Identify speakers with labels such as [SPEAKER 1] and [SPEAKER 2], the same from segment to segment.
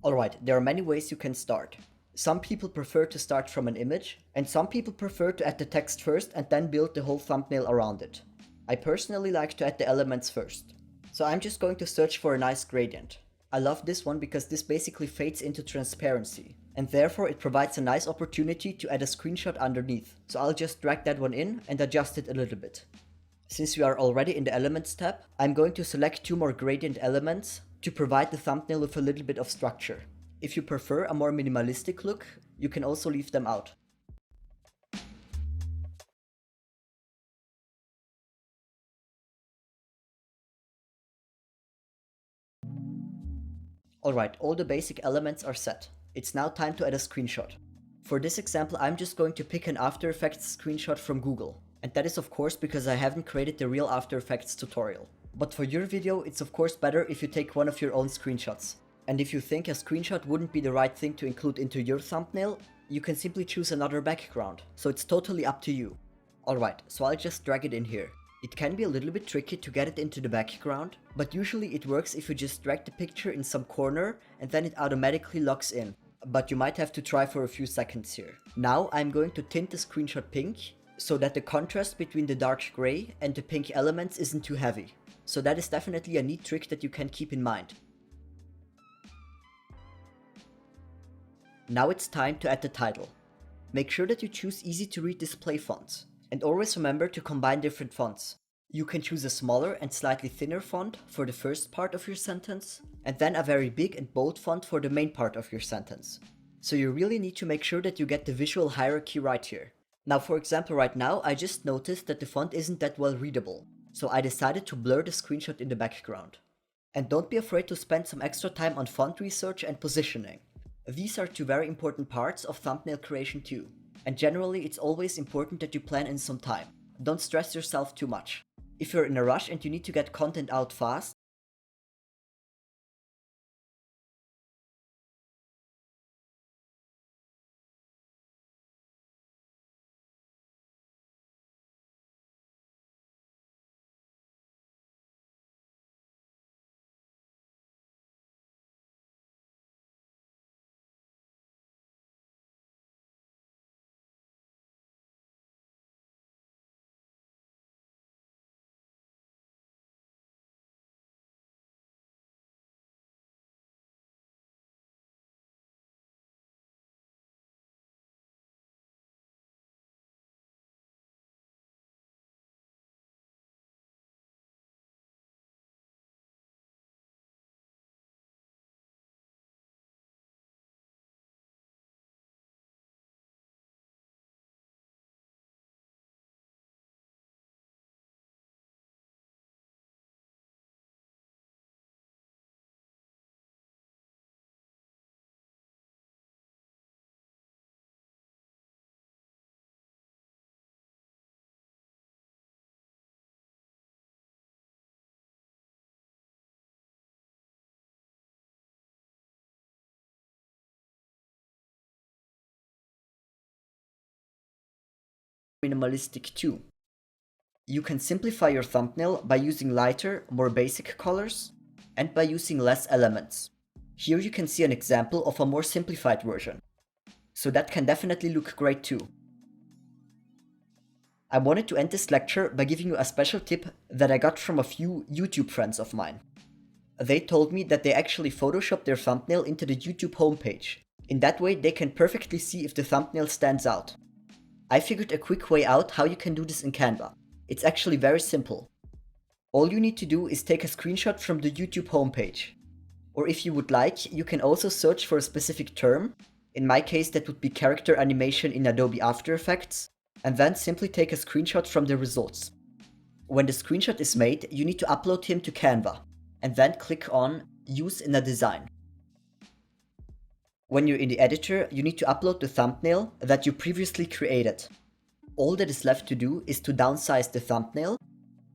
[SPEAKER 1] Alright, there are many ways you can start. Some people prefer to start from an image, and some people prefer to add the text first and then build the whole thumbnail around it. I personally like to add the elements first. So I'm just going to search for a nice gradient. I love this one because this basically fades into transparency, and therefore it provides a nice opportunity to add a screenshot underneath. So I'll just drag that one in and adjust it a little bit. Since we are already in the Elements tab, I'm going to select two more gradient elements to provide the thumbnail with a little bit of structure. If you prefer a more minimalistic look, you can also leave them out. Alright, all the basic elements are set. It's now time to add a screenshot. For this example, I'm just going to pick an After Effects screenshot from Google. And that is of course because I haven't created the real After Effects tutorial. But for your video, it's of course better if you take one of your own screenshots. And if you think a screenshot wouldn't be the right thing to include into your thumbnail, you can simply choose another background. So it's totally up to you. Alright, so I'll just drag it in here. It can be a little bit tricky to get it into the background, but usually it works if you just drag the picture in some corner and then it automatically locks in. But you might have to try for a few seconds here. Now I'm going to tint the screenshot pink, so that the contrast between the dark gray and the pink elements isn't too heavy. So that is definitely a neat trick that you can keep in mind. Now it's time to add the title. Make sure that you choose easy to read display fonts. And always remember to combine different fonts. You can choose a smaller and slightly thinner font for the first part of your sentence, and then a very big and bold font for the main part of your sentence. So you really need to make sure that you get the visual hierarchy right here. Now for example right now I just noticed that the font isn't that well readable, so I decided to blur the screenshot in the background. And don't be afraid to spend some extra time on font research and positioning. These are two very important parts of thumbnail creation too. And generally it's always important that you plan in some time. Don't stress yourself too much. If you're in a rush and you need to get content out fast, minimalistic too. You can simplify your thumbnail by using lighter, more basic colors, and by using less elements. Here you can see an example of a more simplified version. So that can definitely look great too. I wanted to end this lecture by giving you a special tip that I got from a few YouTube friends of mine. They told me that they actually photoshopped their thumbnail into the YouTube homepage. In that way they can perfectly see if the thumbnail stands out. I figured a quick way out how you can do this in Canva. It's actually very simple. All you need to do is take a screenshot from the YouTube homepage. Or if you would like, you can also search for a specific term. In my case that would be character animation in Adobe After Effects, and then simply take a screenshot from the results. When the screenshot is made, you need to upload him to Canva, and then click on Use in a Design. When you're in the editor, you need to upload the thumbnail that you previously created. All that is left to do is to downsize the thumbnail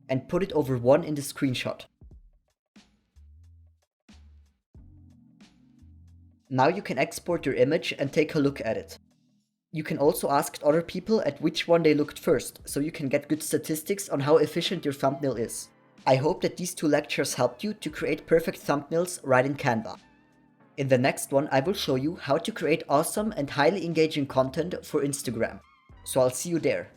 [SPEAKER 1] and put it over one in the screenshot. Now you can export your image and take a look at it. You can also ask other people at which one they looked first, so you can get good statistics on how efficient your thumbnail is. I hope that these two lectures helped you to create perfect thumbnails right in Canva. In the next one, I will show you how to create awesome and highly engaging content for Instagram. So I'll see you there.